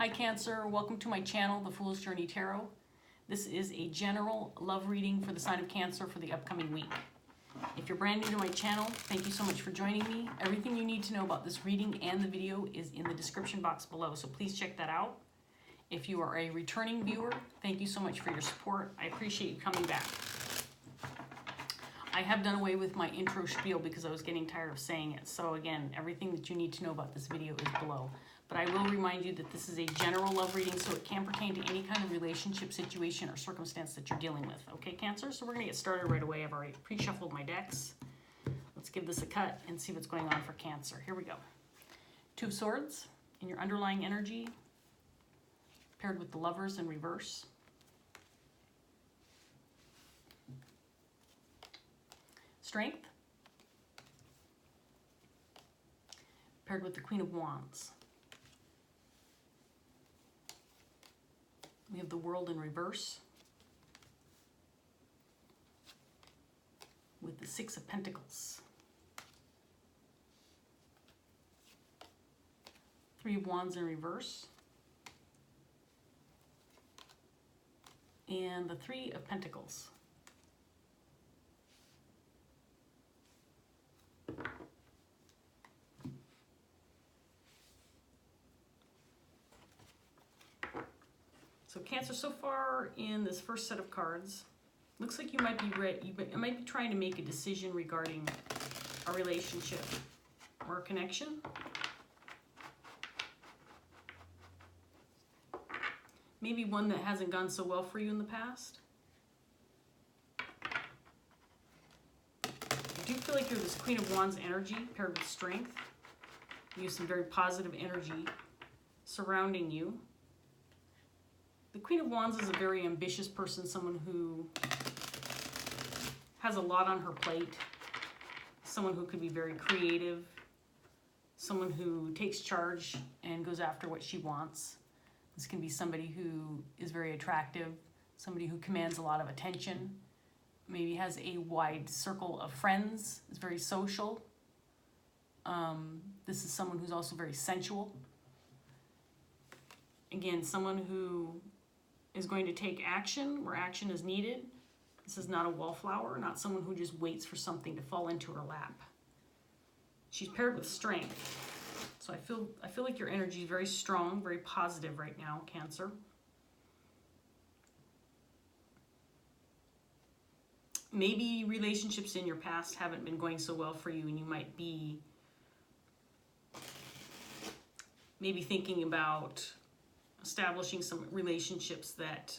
Hi Cancer, welcome to my channel, The Fool's Journey Tarot. This is a general love reading for the sign of Cancer for the upcoming week. If you're brand new to my channel, thank you so much for joining me. Everything you need to know about this reading and the video is in the description box below, so please check that out. If you are a returning viewer, thank you so much for your support. I appreciate you coming back. I have done away with my intro spiel because I was getting tired of saying it. So again, everything that you need to know about this video is below. But I will remind you that this is a general love reading, so it can pertain to any kind of relationship, situation, or circumstance that you're dealing with. Okay, Cancer? So we're going to get started right away. I've already pre-shuffled my decks. Let's give this a cut and see what's going on for Cancer. Here we go. Two of Swords in your underlying energy, paired with the Lovers in reverse. Strength, paired with the Queen of Wands. We have the World in reverse with the Six of Pentacles. Three of Wands in reverse. And the Three of Pentacles. So Cancer, so far in this first set of cards, looks like you might be ready. You might be trying to make a decision regarding a relationship or a connection. Maybe one that hasn't gone so well for you in the past. I do feel like you're this Queen of Wands energy paired with strength. You have some very positive energy surrounding you. The Queen of Wands is a very ambitious person, someone who has a lot on her plate, someone who could be very creative, someone who takes charge and goes after what she wants. This can be somebody who is very attractive, somebody who commands a lot of attention, maybe has a wide circle of friends, is very social. This is someone who's also very sensual. Again, someone who is going to take action where action is needed. This is not a wallflower, not someone who just waits for something to fall into her lap. She's paired with strength. So I feel like your energy is very strong, very positive right now, Cancer. Maybe relationships in your past haven't been going so well for you, and you might be maybe thinking about establishing some relationships that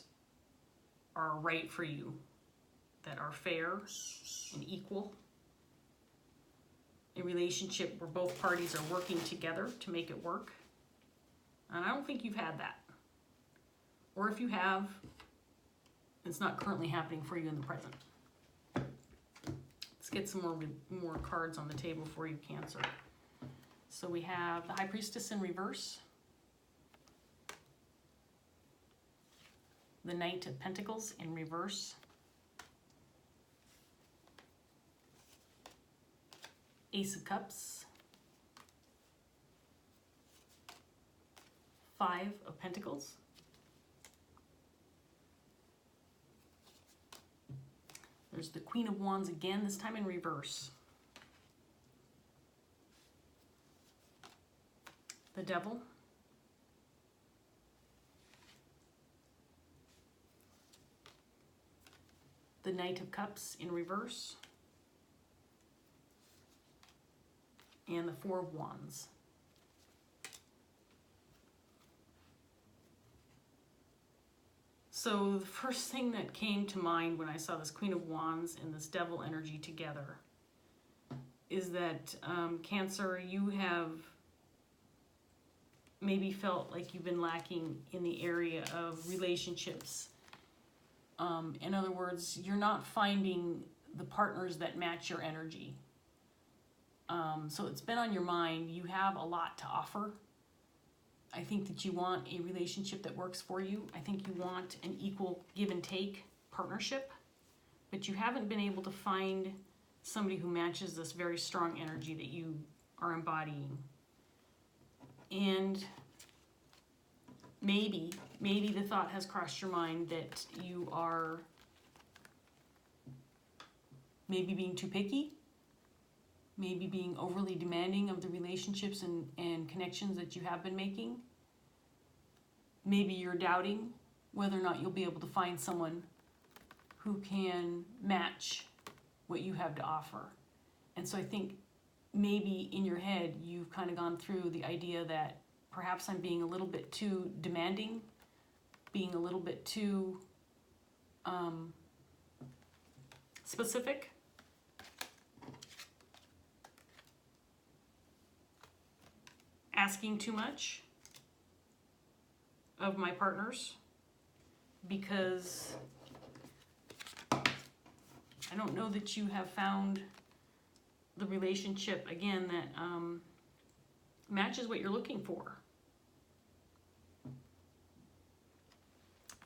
are right for you, that are fair and equal. A relationship where both parties are working together to make it work. And I don't think you've had that. Or if you have, it's not currently happening for you in the present. Let's get some more cards on the table for you, Cancer. So we have the High Priestess in reverse. The Knight of Pentacles in reverse. Ace of Cups. Five of Pentacles. There's the Queen of Wands again, this time in reverse. The Devil. The Knight of Cups in reverse. And the Four of Wands. So the first thing that came to mind when I saw this Queen of Wands and this Devil energy together is that Cancer, you have maybe felt like you've been lacking in the area of relationships. In other words, you're not finding the partners that match your energy. So it's been on your mind. You have a lot to offer. I think that you want a relationship that works for you. I think you want an equal give and take partnership, but you haven't been able to find somebody who matches this very strong energy that you are embodying. And maybe the thought has crossed your mind that you are maybe being too picky, maybe being overly demanding of the relationships and connections that you have been making. Maybe you're doubting whether or not you'll be able to find someone who can match what you have to offer. And so I think maybe in your head you've kind of gone through the idea that perhaps I'm being a little bit too demanding, being a little bit too specific. Asking too much of my partners, because I don't know that you have found the relationship, again, that matches what you're looking for.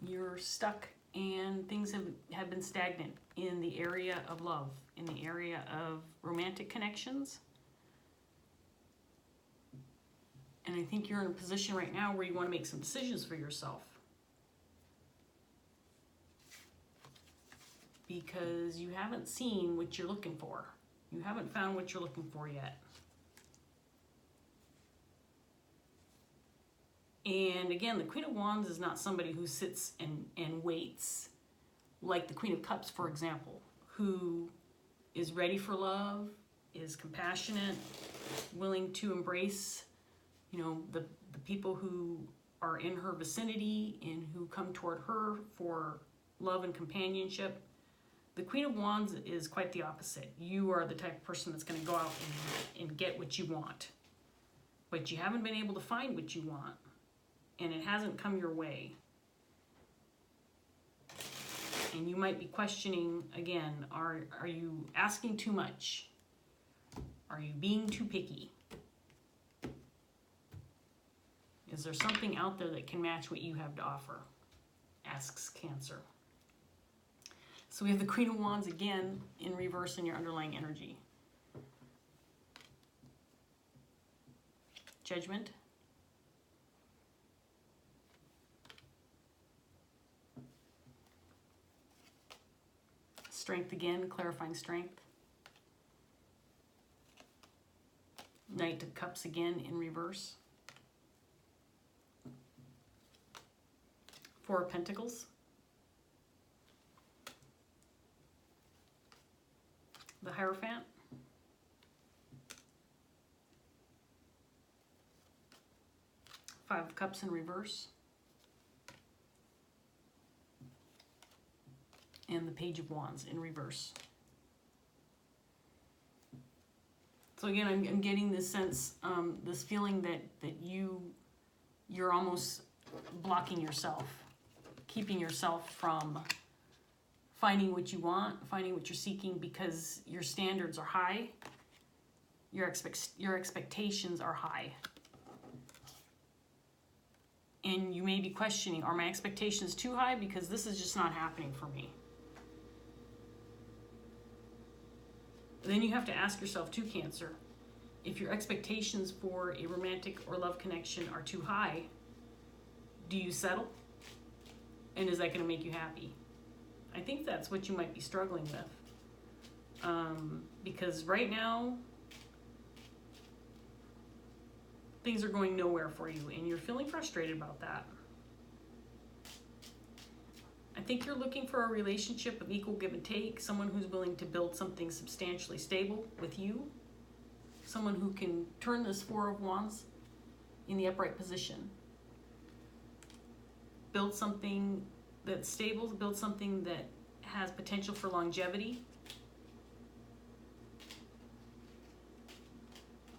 You're stuck and things have been stagnant in the area of love, in the area of romantic connections. And I think you're in a position right now where you want to make some decisions for yourself. Because you haven't seen what you're looking for. You haven't found what you're looking for yet. And again, the Queen of Wands is not somebody who sits and waits, like the Queen of Cups, for example, who is ready for love, is compassionate, willing to embrace, you know, the people who are in her vicinity and who come toward her for love and companionship. The Queen of Wands is quite the opposite. You are the type of person that's going to go out and get what you want. But you haven't been able to find what you want. And it hasn't come your way. And you might be questioning, again, are you asking too much? Are you being too picky? Is there something out there that can match what you have to offer? Asks Cancer. So we have the Queen of Wands again in reverse in your underlying energy. Judgment. Strength again, clarifying strength. Knight of Cups again in reverse. Four of Pentacles. The Hierophant. Five of Cups in reverse. And the Page of Wands in reverse. So again, I'm getting this sense, this feeling that you're almost blocking yourself, keeping yourself from finding what you want, finding what you're seeking, because your standards are high, your expectations are high. And you may be questioning, are my expectations too high? Because this is just not happening for me. Then you have to ask yourself too, Cancer, if your expectations for a romantic or love connection are too high, do you settle? And is that going to make you happy? I think that's what you might be struggling with. Because right now, things are going nowhere for you, and you're feeling frustrated about that. I think you're looking for a relationship of equal give and take, someone who's willing to build something substantially stable with you, someone who can turn this Four of Wands in the upright position. Build something that's stable, build something that has potential for longevity.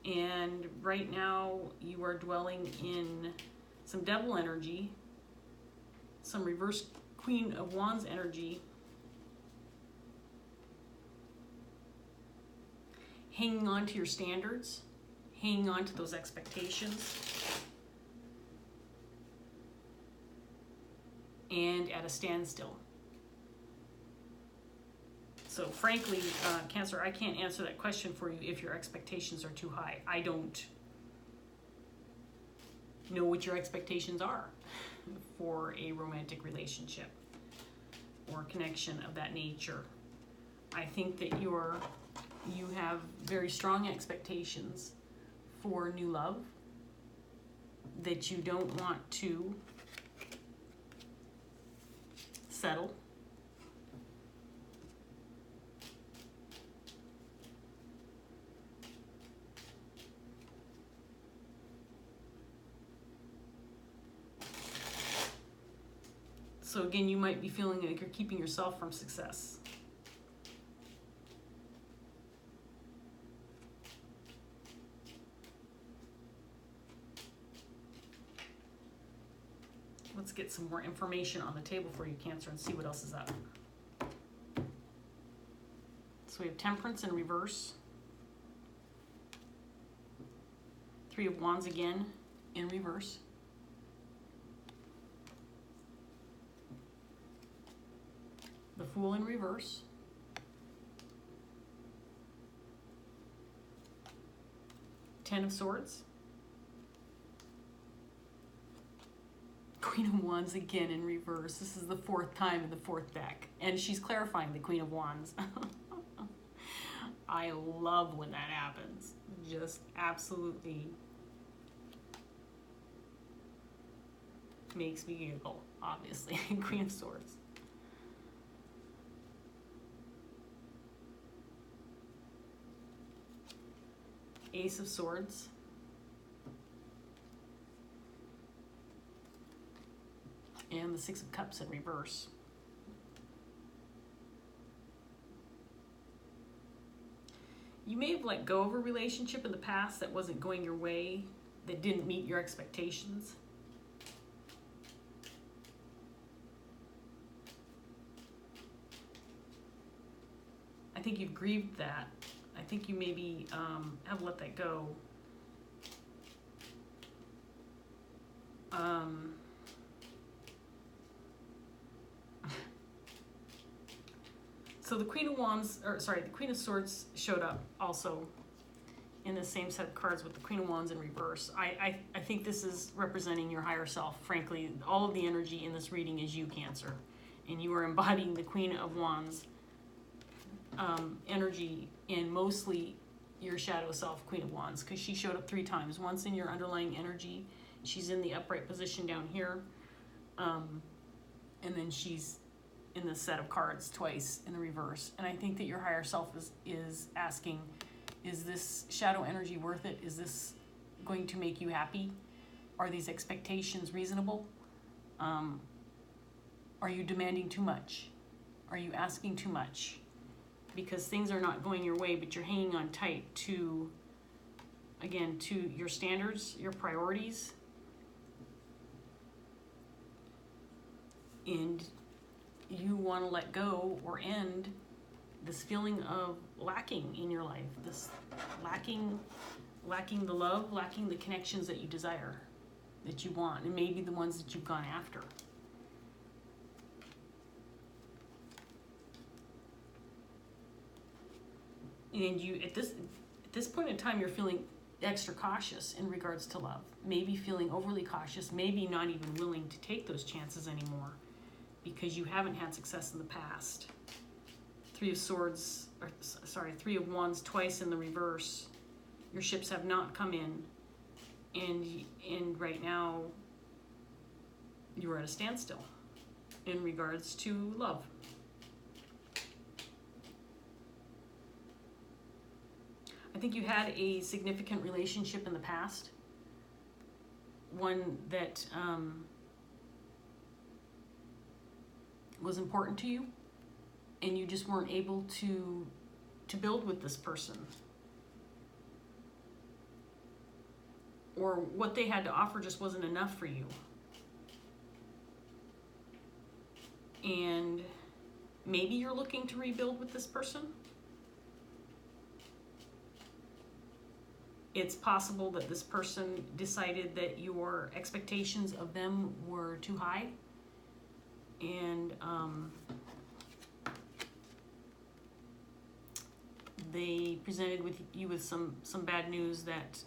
And right now you are dwelling in some Devil energy, some reverse Queen of Wands energy, hanging on to your standards, hanging on to those expectations, and at a standstill. So frankly, Cancer, I can't answer that question for you if your expectations are too high. I don't know what your expectations are for a romantic relationship or connection of that nature. I think that you have very strong expectations for new love, that you don't want to settle. So again, you might be feeling like you're keeping yourself from success. Let's get some more information on the table for you, Cancer, and see what else is up. So we have Temperance in reverse. Three of Wands again in reverse. The Fool in reverse. Ten of Swords. Queen of Wands again in reverse. This is the fourth time in the fourth deck. And she's clarifying the Queen of Wands. I love when that happens. Just absolutely makes me giggle, obviously. Queen of Swords. Ace of Swords. And the Six of Cups in reverse. You may have let go of a relationship in the past that wasn't going your way, that didn't meet your expectations. I think you've grieved that. I think you maybe have let that go. So the Queen of Wands, or sorry, the Queen of Swords showed up also in the same set of cards with the Queen of Wands in reverse. I think this is representing your higher self. Frankly, all of the energy in this reading is you, Cancer. And you are embodying the Queen of Wands energy in mostly your shadow self, Queen of Wands, because she showed up 3 times. Once in your underlying energy. She's in the upright position down here. And then she's in the set of cards twice in the reverse. And I think that your higher self is asking, is this shadow energy worth it? Is this going to make you happy? Are these expectations reasonable? Are you demanding too much? Are you asking too much? Because things are not going your way, but you're hanging on tight to, again, to your standards, your priorities. And you want to let go or end this feeling of lacking in your life, this lacking the love, lacking the connections that you desire, that you want, and maybe the ones that you've gone after. And you, at this point in time, you're feeling extra cautious in regards to love. Maybe feeling overly cautious, maybe not even willing to take those chances anymore because you haven't had success in the past. Three of Wands twice in the reverse. Your ships have not come in, and right now you're at a standstill in regards to love. I think you had a significant relationship in the past, one that was important to you, and you just weren't able to build with this person. Or what they had to offer just wasn't enough for you. And maybe you're looking to rebuild with this person. It's possible that this person decided that your expectations of them were too high, and they presented with you with some bad news that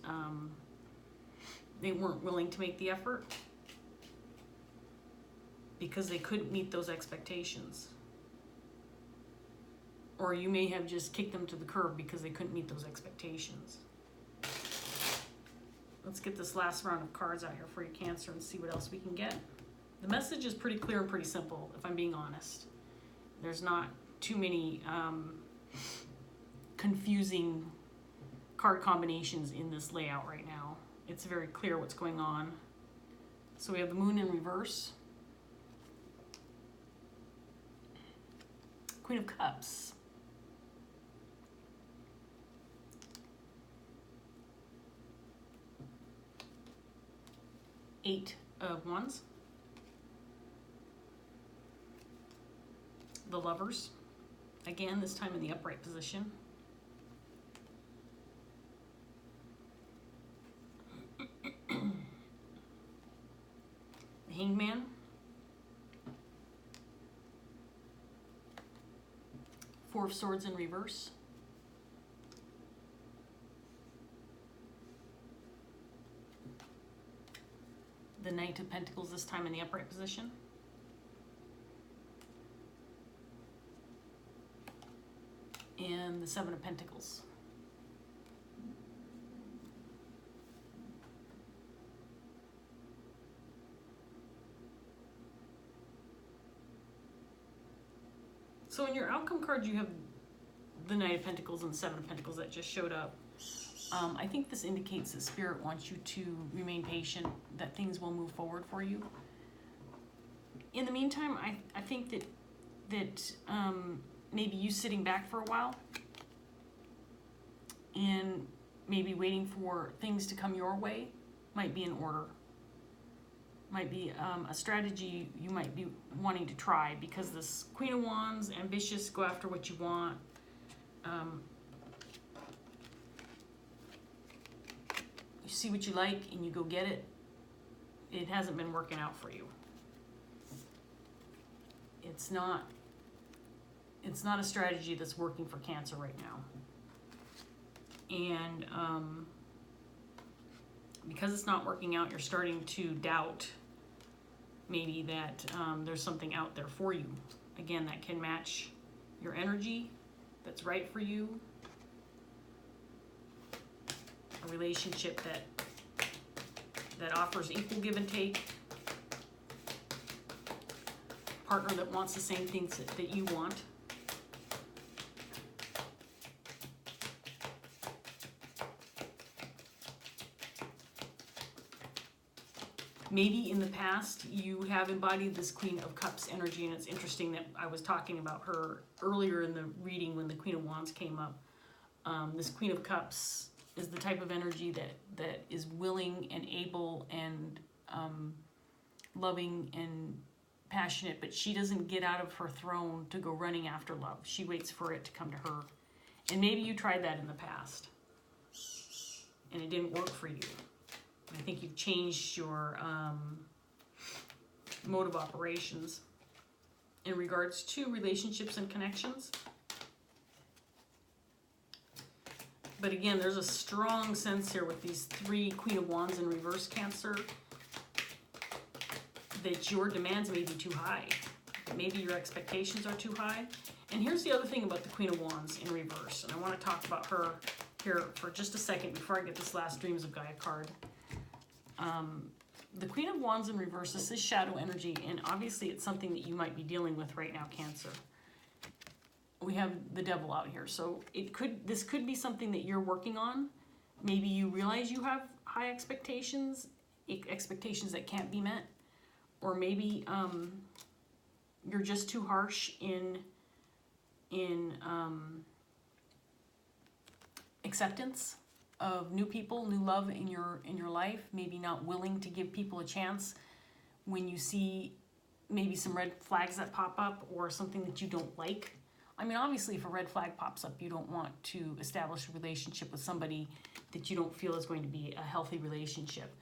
they weren't willing to make the effort because they couldn't meet those expectations. Or you may have just kicked them to the curb because they couldn't meet those expectations. Let's get this last round of cards out here for you, Cancer, and see what else we can get. The message is pretty clear and pretty simple, if I'm being honest. There's not too many confusing card combinations in this layout right now. It's very clear what's going on. So we have the Moon in reverse. Queen of Cups. Eight of Wands. The Lovers. Again, this time in the upright position. The Hanged Man. Four of Swords in reverse. The Knight of Pentacles, this time in the upright position. And the Seven of Pentacles. So in your outcome card, you have the Knight of Pentacles and the Seven of Pentacles that just showed up. I think this indicates that Spirit wants you to remain patient, that things will move forward for you. In the meantime, I think that maybe you sitting back for a while and maybe waiting for things to come your way might be in order. Might be a strategy you might be wanting to try, because this Queen of Wands, ambitious, go after what you want. You see what you like and you go get it. It hasn't been working out for you. It's not a strategy that's working for Cancer right now. And because it's not working out, you're starting to doubt maybe that there's something out there for you. Again, that can match your energy, that's right for you. A relationship that offers equal give and take. Partner that wants the same things that you want. Maybe in the past you have embodied this Queen of Cups energy, and it's interesting that I was talking about her earlier in the reading when the Queen of Wands came up. This Queen of Cups is the type of energy that is willing and able and loving and passionate, but she doesn't get out of her throne to go running after love. She waits for it to come to her. And maybe you tried that in the past and it didn't work for you. I think you've changed your mode of operations in regards to relationships and connections. But again, there's a strong sense here with these three Queen of Wands in reverse, Cancer, that your demands may be too high. Maybe your expectations are too high. And here's the other thing about the Queen of Wands in reverse. And I want to talk about her here for just a second before I get this last Dreams of Gaia card. The Queen of Wands in reverse, this is shadow energy, and obviously it's something that you might be dealing with right now, Cancer. We have the Devil out here, so this could be something that you're working on. Maybe you realize you have high expectations that can't be met, or maybe you're just too harsh in acceptance of new people, new love in your life. Maybe not willing to give people a chance when you see maybe some red flags that pop up or something that you don't like. I mean, obviously, if a red flag pops up, you don't want to establish a relationship with somebody that you don't feel is going to be a healthy relationship.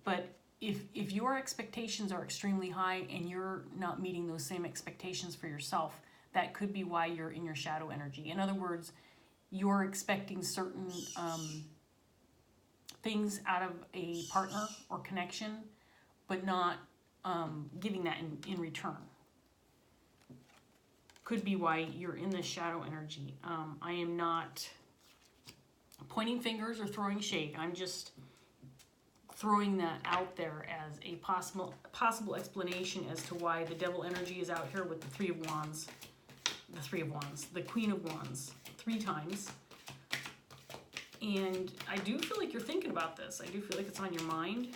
But if your expectations are extremely high and you're not meeting those same expectations for yourself, that could be why you're in your shadow energy. In other words, you're expecting certain things out of a partner or connection, but not giving that in return. Could be why you're in this shadow energy. I am not pointing fingers or throwing shade. I'm just throwing that out there as a possible explanation as to why the devil energy is out here with the Queen of Wands 3 times. And I do feel like you're thinking about this. I do feel like it's on your mind.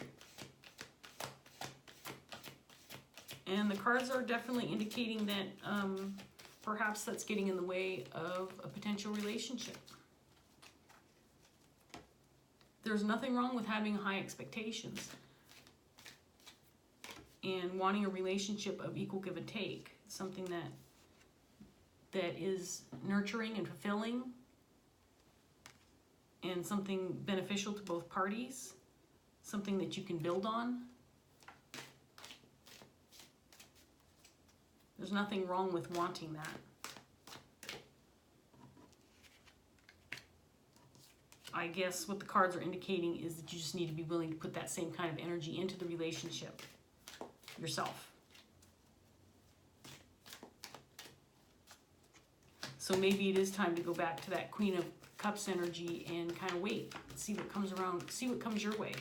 And the cards are definitely indicating that perhaps that's getting in the way of a potential relationship. There's nothing wrong with having high expectations and wanting a relationship of equal give and take, something that is nurturing and fulfilling and something beneficial to both parties, something that you can build on. There's nothing wrong with wanting that. I guess what the cards are indicating is that you just need to be willing to put that same kind of energy into the relationship yourself. So maybe it is time to go back to that Queen of Cups energy and kind of wait, see what comes around, see what comes your way.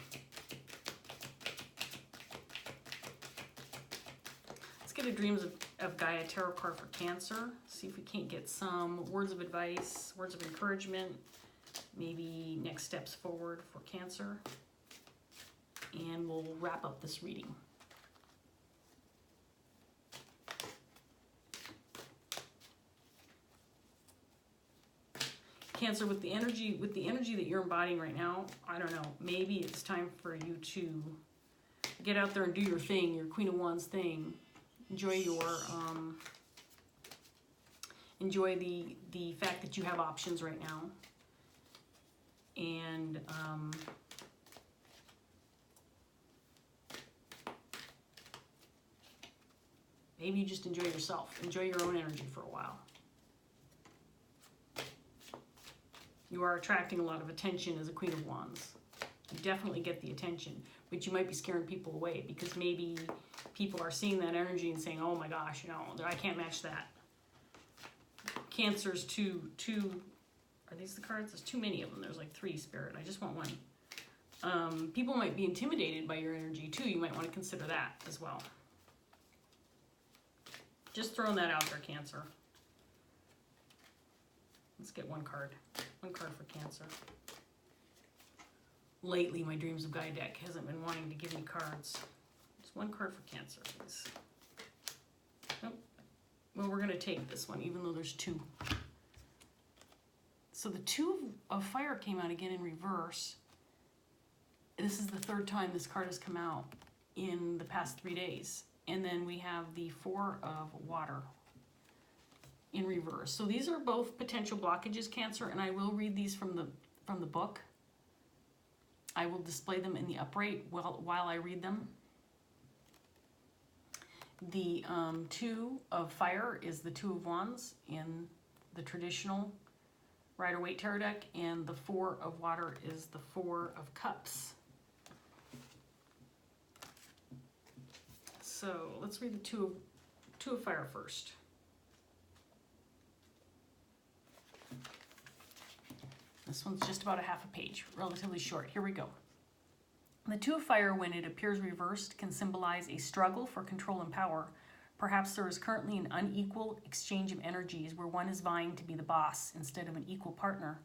Let's get a Dreams of Gaia tarot card for Cancer. See if we can't get some words of advice, words of encouragement, maybe next steps forward for Cancer. And we'll wrap up this reading. Cancer, with the energy that you're embodying right now, I don't know, maybe it's time for you to get out there and do your thing, your Queen of Wands thing. Enjoy the fact that you have options right now. And maybe you just enjoy yourself. Enjoy your own energy for a while. You are attracting a lot of attention as a Queen of Wands. You definitely get the attention, but you might be scaring people away because maybe people are seeing that energy and saying, oh my gosh, you know, I can't match that. Cancer's two, are these the cards? There's too many of them. There's like 3, Spirit. I just want one. People might be intimidated by your energy too. You might want to consider that as well. Just throwing that out there, Cancer. Let's get one card. One card for Cancer. Lately, my Dreams of Gaia deck hasn't been wanting to give me cards. Just one card for Cancer, please. Nope. Well, we're going to take this one, even though there's 2. So the 2 of Fire came out again in reverse. This is the 3rd time this card has come out in the past 3 days. And then we have the 4 of Water in reverse. So these are both potential blockages, Cancer, and I will read these from the book. I will display them in the upright while I read them. The 2 of Fire is the 2 of Wands in the traditional Rider-Waite tarot deck, and the 4 of Water is the 4 of Cups. So let's read the 2 of Fire first. This one's just about a half a page, relatively short. Here we go. The 2 of Fire, when it appears reversed, can symbolize a struggle for control and power. Perhaps there is currently an unequal exchange of energies where one is vying to be the boss instead of an equal partner.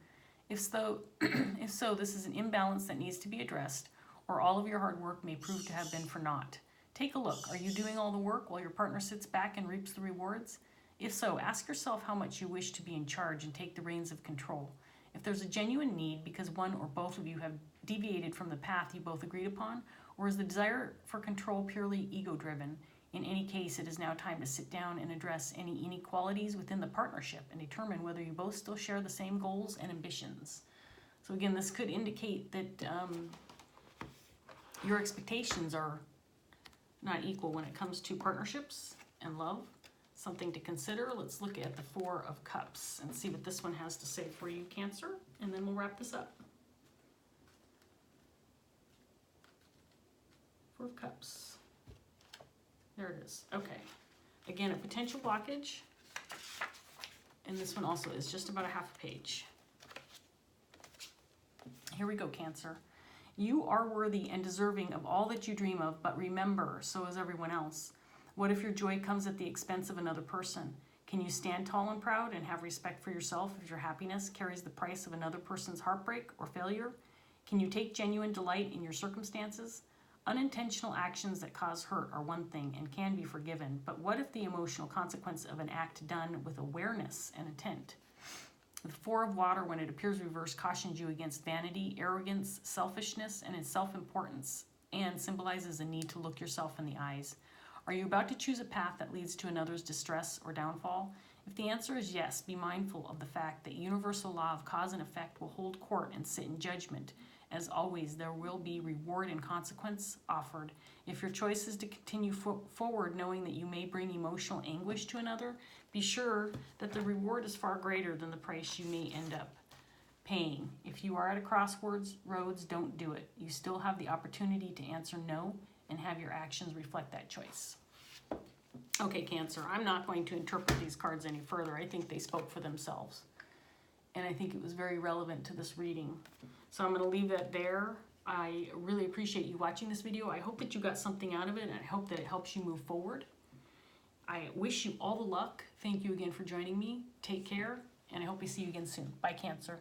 If so, this is an imbalance that needs to be addressed, or all of your hard work may prove to have been for naught. Take a look. Are you doing all the work while your partner sits back and reaps the rewards? If so, ask yourself how much you wish to be in charge and take the reins of control. If there's a genuine need because one or both of you have deviated from the path you both agreed upon, or is the desire for control purely ego-driven? In any case, it is now time to sit down and address any inequalities within the partnership and determine whether you both still share the same goals and ambitions. So again, this could indicate that your expectations are not equal when it comes to partnerships and love. Something to consider. Let's look at the 4 of Cups and see what this one has to say for you, Cancer, and then we'll wrap this up. Four of Cups. There it is. Okay. Again, a potential blockage. And this one also is just about a half a page. Here we go, Cancer. You are worthy and deserving of all that you dream of, but remember, so is everyone else. What if your joy comes at the expense of another person? Can you stand tall and proud and have respect for yourself if your happiness carries the price of another person's heartbreak or failure? Can you take genuine delight in your circumstances? Unintentional actions that cause hurt are one thing and can be forgiven, but what if the emotional consequence of an act done with awareness and intent? The Four of Water, when it appears reversed, cautions you against vanity, arrogance, selfishness, and self-importance, and symbolizes a need to look yourself in the eyes. Are you about to choose a path that leads to another's distress or downfall? If the answer is yes, be mindful of the fact that universal law of cause and effect will hold court and sit in judgment. As always, there will be reward and consequence offered. If your choice is to continue forward knowing that you may bring emotional anguish to another, be sure that the reward is far greater than the price you may end up paying. If you are at a crossroads, don't do it. You still have the opportunity to answer no and have your actions reflect that choice. Okay, Cancer, I'm not going to interpret these cards any further. I think they spoke for themselves. And I think it was very relevant to this reading. So I'm going to leave that there. I really appreciate you watching this video. I hope that you got something out of it, and I hope that it helps you move forward. I wish you all the luck. Thank you again for joining me. Take care, and I hope we see you again soon. Bye, Cancer.